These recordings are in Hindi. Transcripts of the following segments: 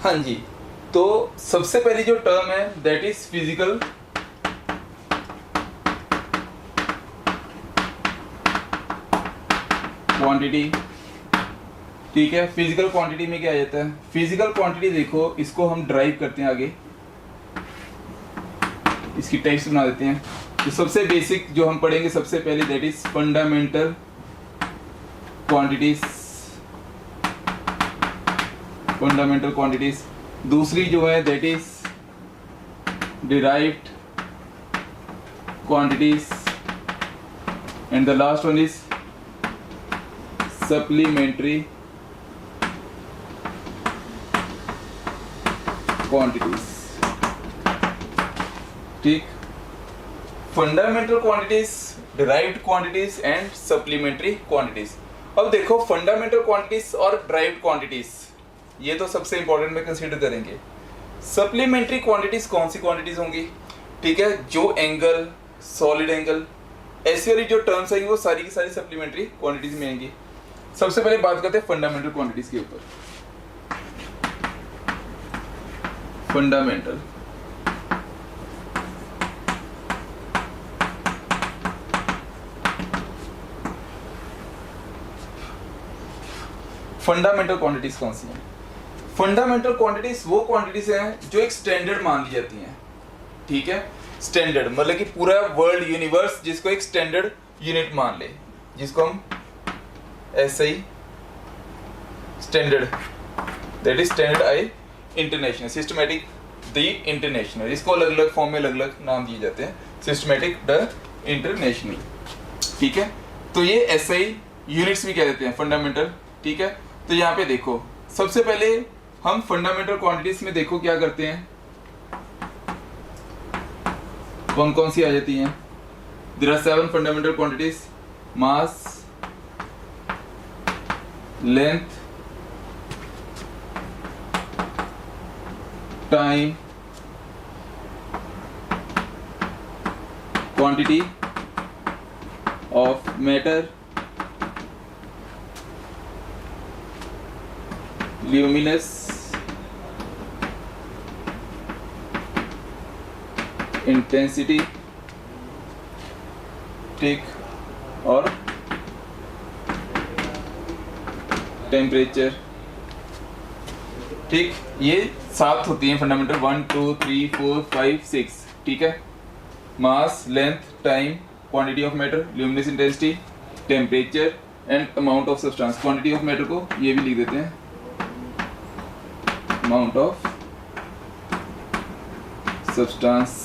हाँ जी, तो सबसे पहली जो टर्म है दैट इज फिजिकल क्वांटिटी। ठीक है, फिजिकल क्वांटिटी में क्या आ जाता है? फिजिकल क्वांटिटी देखो, इसको हम ड्राइव करते हैं आगे, इसकी टाइप्स बना देते हैं। तो सबसे बेसिक जो हम पढ़ेंगे सबसे पहले that is fundamental quantities, fundamental quantities. दूसरी जो है that is derived quantities and the last one is supplementary quantities. ठीक, fundamental quantities, derived quantities and supplementary quantities. अब देखो फंडामेंटल क्वांटिटीज और डिराइव्ड क्वांटिटीज ये तो सबसे इंपॉर्टेंट में कंसीडर करेंगे। सप्लीमेंट्री क्वांटिटीज कौन सी क्वांटिटीज होंगी? ठीक है, जो एंगल, सॉलिड एंगल, ऐसी वाली जो टर्म्स आएंगी वो सारी की सारी सप्लीमेंट्री क्वांटिटीज में आएंगी। सबसे पहले बात करते हैं फंडामेंटल क्वांटिटीज के ऊपर। फंडामेंटल फंडामेंटल क्वांटिटीज कौन सी हैं? फंडामेंटल क्वांटिटीज वो क्वांटिटीज हैं जो एक स्टैंडर्ड मान ली जाती हैं। ठीक है, स्टैंडर्ड मतलब कि पूरा वर्ल्ड यूनिवर्स जिसको एक स्टैंडर्ड यूनिट मान ले, जिसको हम ऐसे ही standard, that is standard I international, systematic the international, इसको अलग अलग फॉर्म में अलग अलग नाम दिए जाते हैं, सिस्टमैटिक द इंटरनेशनल। ठीक है, तो ये ऐसे ही यूनिट्स भी कह देते हैं फंडामेंटल। ठीक है, तो यहाँ पे देखो सबसे पहले हम फंडामेंटल क्वांटिटीज में देखो क्या करते हैं, कौन कौन सी आ जाती हैं। There are 7 fundamental quantities, mass, length, time, quantity of matter, luminous intensity, ठीक, और टेम्परेचर। ठीक, ये 7 होती हैं फंडामेंटल, 1 2 3 4 5 6। ठीक है, mass, length, time, quantity of matter, luminous intensity, temperature and amount of substance. Quantity of matter को ये भी लिख देते हैं, अमाउंट ऑफ सब्सटेंस।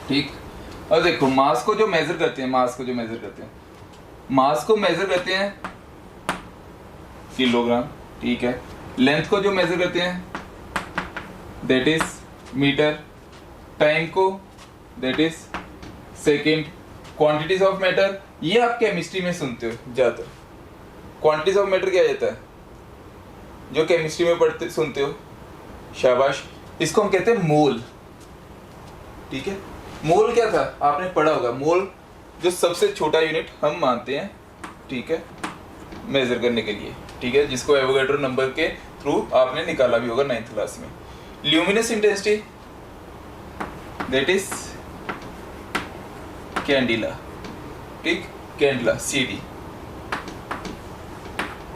ठीक, और देखो मास को जो मेजर करते हैं, मास को मेजर करते हैं किलोग्राम। ठीक है, लेंथ को जो मेजर करते हैं दैट इज मीटर, टाइम को that is second, quantities of matter ये आप केमिस्ट्री में सुनते हो ज्यादातर। क्वांटिटीज ऑफ मैटर क्या जाता है जो केमिस्ट्री में पढ़ते सुनते हो, शाबाश, इसको हम कहते हैं मोल। ठीक है, मोल क्या था आपने पढ़ा होगा, मोल जो सबसे छोटा यूनिट हम मानते हैं, ठीक है, मेजर करने के लिए। ठीक है, जिसको एवोगैड्रो नंबर के थ्रू आपने निकाला भी होगा 9th क्लास में। Luminous intensity that is candela, ठीक, कैंडिला CD।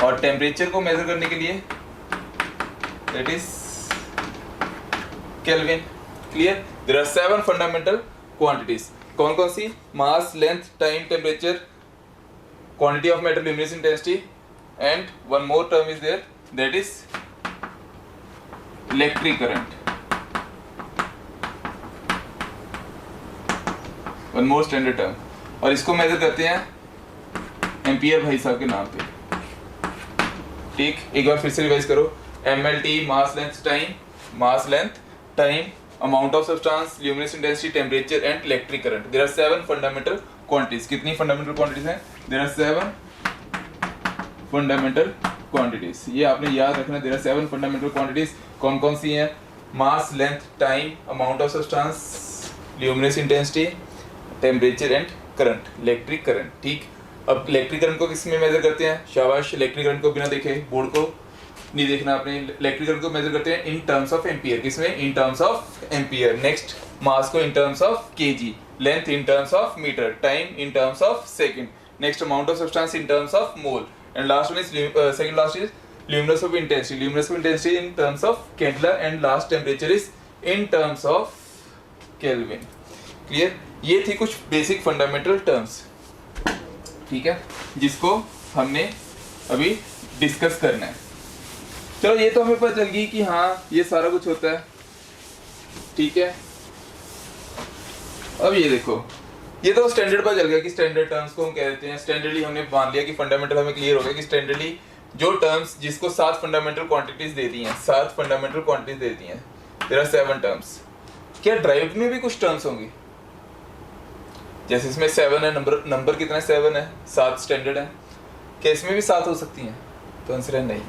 और टेम्परेचर को मेजर करने के लिए that is kelvin. Clear? There are 7 fundamental quantities. कौन कौन सी? Mass, length, time, temperature, quantity of matter, luminous intensity, and one more term is there that is electric current, one more standard term। और इसको मेजर करते हैं एम्पियर भाई साहब के नाम पे। ठीक, एक बार फिर से रिवाइज करो, MLT, mass length time, mass length time, amount of substance, luminous intensity, temperature and electric current. There are 7 fundamental quantities. कितनी फंडामेंटल क्वांटिटीज हैं? There are 7 fundamental quantities. ये आपने याद रखना, देयर आर 7 फंडामेंटल क्वांटिटीज। कौन कौन सी हैं? Mass, length, time, amount of substance, luminous intensity, temperature and current, electric current. ठीक, अब इलेक्ट्रिक करंट को किस में मेजर करते हैं? शाबाश, इलेक्ट्रिक करंट को बिना देखे बोर्ड को नहीं देखना आपने, इलेक्ट्रिक करंट को मेजर करते हैं इन टर्म्स ऑफ एम्पियर, किसमें, in terms of ampere. Next mass को in terms of KG, length in terms of metre, time in terms of second, next amount of substance in terms of mole, and last one is second last is luminous of intensity in terms of Candela, and last temperature is in terms of Kelvin। Clear, ये थी कुछ बेसिक फंडामेंटल टर्म्स, ठीक है, जिसको हमने अभी डिस्कस करना है। चलो ये तो हमें पता चल गई कि हाँ ये सारा कुछ होता है, ठीक है। अब ये देखो, ये तो स्टैंडर्ड पता चल गया कि स्टैंडर्ड टर्म्स को हम कह देते हैं। स्टैंडर्डली हमने मान लिया कि फंडामेंटल हमें क्लियर हो गया कि स्टैंडर्डली जो टर्म्स जिसको 7 फंडामेंटल क्वांटिटीज देती हैं, 7 फंडामेंटल क्वांटिटीज देती हैं, देयर आर 7 टर्म्स। क्या ड्राइव में भी कुछ टर्म्स होंगी? जैसे इसमें 7 है, नंबर कितना है, 7 है, 7 स्टैंडर्ड है, क्या इसमें भी 7 हो सकती हैं? तो आंसर है नहीं।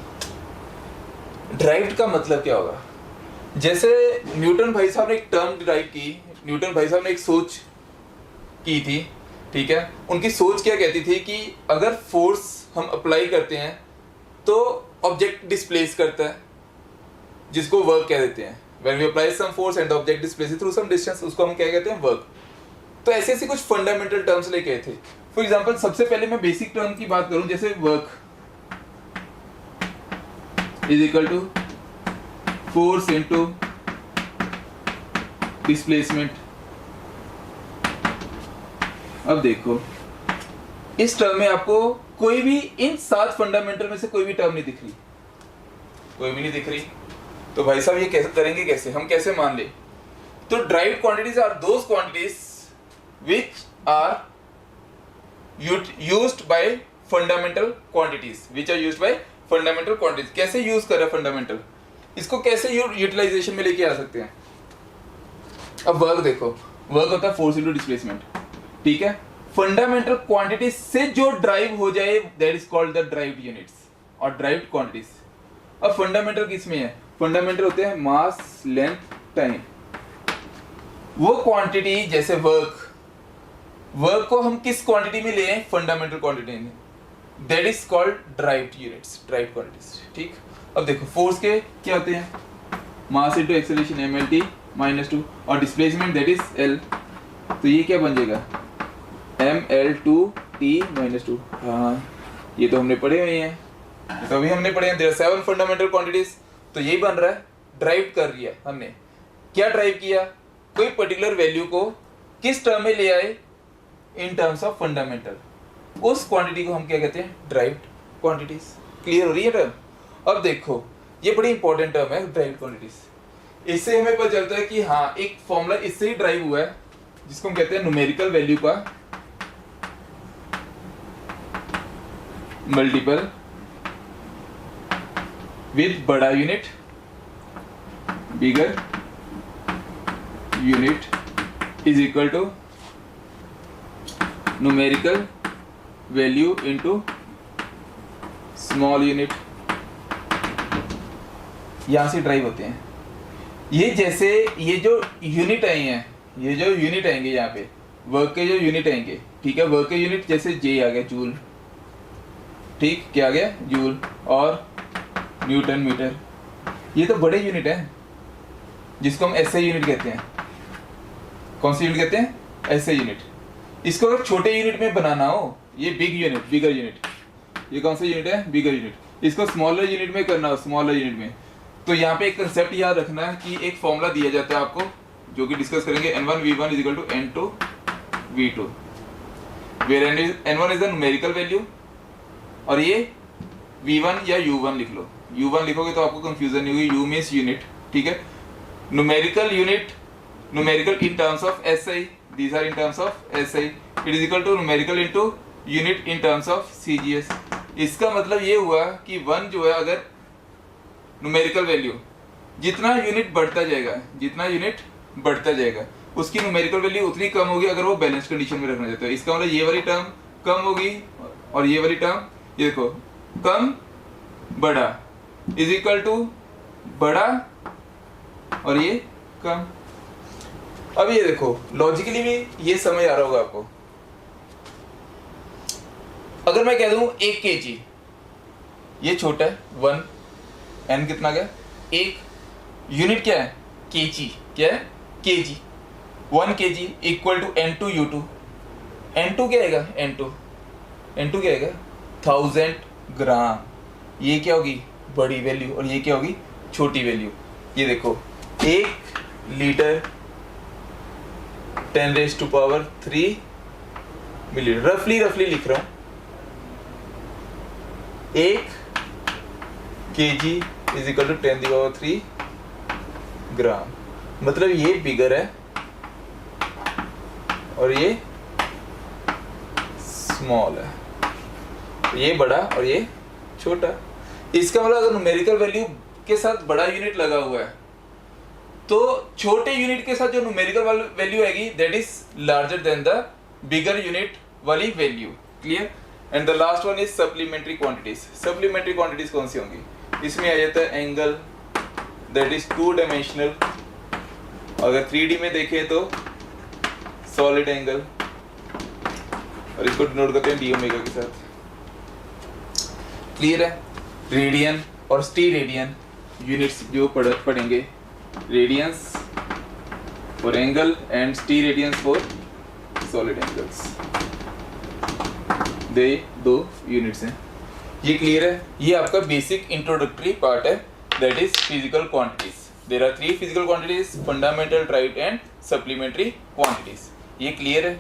ड्राइव्ड का मतलब क्या होगा? जैसे न्यूटन भाई साहब ने एक टर्म ड्राइव की, न्यूटन भाई साहब ने एक सोच की थी, ठीक है। उनकी सोच क्या कहती थी कि अगर फोर्स हम अप्लाई करते हैं तो ऑब्जेक्ट डिस्प्लेस करता है, जिसको वर्क कह देते हैं। When we apply some force and the object displaces through some distance, उसको हम क्या कहते हैं, वर्क। तो ऐसे ऐसे कुछ फंडामेंटल टर्म्स लेके आए थे। फॉर एग्जांपल सबसे पहले मैं बेसिक टर्म की बात करूं, जैसे work is equal to force into displacement. अब देखो इस टर्म में आपको कोई भी इन 7 फंडामेंटल में से कोई भी टर्म नहीं दिख रही, कोई भी नहीं दिख रही। तो भाई साहब ये कैसे करेंगे, कैसे हम कैसे मान ले? तो derived quantities are those quantities which are used by fundamental quantities, which are used by fundamental quantities. कैसे यूज कर रहा है फंडामेंटल, इसको कैसे यूटिलाइजेशन में लेके आ सकते हैं? अब वर्क देखो, वर्क होता है फोर्स इनटू डिस्प्लेसमेंट, ठीक है। फंडामेंटल क्वांटिटी से जो ड्राइव हो जाए that is called the derived units और ड्राइव्ड क्वांटिटीज। अब फंडामेंटल किसमें है? फंडामेंटल होते हैं मास, लेंथ, टाइम। वो क्वांटिटी जैसे वर्क को हम किस क्वांटिटी में ले आए? फंडामेंटल क्वांटिटी में, that is called derived units, derived quantities, ठीक। अब देखो फोर्स के क्या होते हैं? मास इनटू एक्सेलरेशन mlt -2 और डिस्प्लेसमेंट दैट इज l। तो ये क्या बन जाएगा? ml2t-2। हाँ ये तो हमने पढ़े हुए हैं, तो अभी हमने पढ़े हैं। There 7 fundamental quantities. तो यही बन रहा है, ड्राइव कर लिया हमने। क्या ड्राइव किया? कोई पर्टिकुलर वैल्यू को किस टर्म में ले आए? इन टर्म्स ऑफ फंडामेंटल। उस क्वांटिटी को हम क्या कहते हैं? Derived quantities. क्लियर हो रही है टर्म? अब देखो ये बड़ी इंपॉर्टेंट टर्म है ड्राइव्ड क्वांटिटीज। इससे हमें पता चलता है कि हाँ एक फॉर्मूला इससे ही ड्राइव हुआ है, जिसको हम कहते हैं न्यूमेरिकल वैल्यू का मल्टीपल विद बड़ा unit, bigger unit is equal to numerical value into small unit. यहां से ड्राइव होते हैं ये। जैसे ये जो यूनिट आई हैं, ये जो यूनिट आएंगे यहाँ पे वर्क के जो यूनिट आएंगे, ठीक है। वर्क के यूनिट जैसे जे आ गया, जूल, ठीक, क्या आ गया? जूल, और न्यूटन मीटर। ये तो बड़े यूनिट हैं जिसको हम एसआई यूनिट कहते हैं। कौन सी यूनिट कहते हैं? SI unit. इसको अगर छोटे यूनिट में बनाना हो, ये बिग यूनिट, बिगर यूनिट। ये कौन सा यूनिट है? Bigger unit. इसको स्मॉलर यूनिट में करना हो, स्मॉलर यूनिट में, तो यहाँ पे एक कंसेप्ट याद रखना है कि एक फॉर्मूला दिया जाता है आपको, जो कि डिस्कस करेंगे। n1v1 is equal to n2v2, where n1 is the numerical value और ये v1 या u1 लिख लो। u1 लिखोगे तो आपको कंफ्यूजन नहीं होगी। u मींस यूनिट, ठीक है। Numerical unit, numerical in terms of SI, these are in terms of SI, it is equal to numerical into unit in terms of CGS। इसका मतलब ये हुआ कि 1 जो है, अगर न्यूमेरिकल वैल्यू जितना यूनिट बढ़ता जाएगा, जितना यूनिट बढ़ता जाएगा, उसकी न्यूमेरिकल वैल्यू उतनी कम होगी अगर वो बैलेंस कंडीशन में रखना चाहते हो। इसका मतलब ये वाली टर्म कम होगी और ये वाली टर्म, ये देखो, कम बड़ा इज इक्वल टू बड़ा और ये कम। अब ये देखो लॉजिकली भी ये समझ आ रहा होगा आपको। अगर मैं कह दूं 1 kg, ये छोटा है 1, n कितना गया, एक। यूनिट क्या है, kg, क्या है, kg। 1 kg equal to n2 u2। n2 क्या आएगा, n2 क्या आएगा, 1000 ग्राम। ये क्या होगी, बड़ी वैल्यू, और ये क्या होगी, छोटी वैल्यू। ये देखो 1 लीटर 10⁻³ मिलीलीटर, रफली लिख रहा हूं। 1 kg इज इक्वल टू 10⁻³ ग्राम। मतलब ये बिगर है और ये स्मॉल है, ये बड़ा और ये छोटा। इसका मतलब अगर न्यूमेरिकल वैल्यू के साथ बड़ा यूनिट लगा हुआ है तो छोटे यूनिट के साथ जो न्यूमेरिकल वैल्यू आएगी that is larger than the bigger unit वाली वैल्यू। Clear. And the last one is supplementary quantities. Supplementary quantities कौन सी होंगी, इसमें आ जाता है एंगल दैट इज 2 डायमेंशनल। अगर 3D में देखें तो सॉलिड एंगल, और इसको डिनोट करते हैं डी ओमेगा के साथ। क्लियर है। रेडियन और स्टीरेडियन यूनिट्स जो पढ़ेंगे, radians for angle and steradians for solid angles, they 2 units हैं। ये क्लियर है। ये आपका बेसिक इंट्रोडक्टरी पार्ट है, that is physical quantities. There are 3 physical quantities, fundamental, derived and supplementary quantities. ये क्लियर है।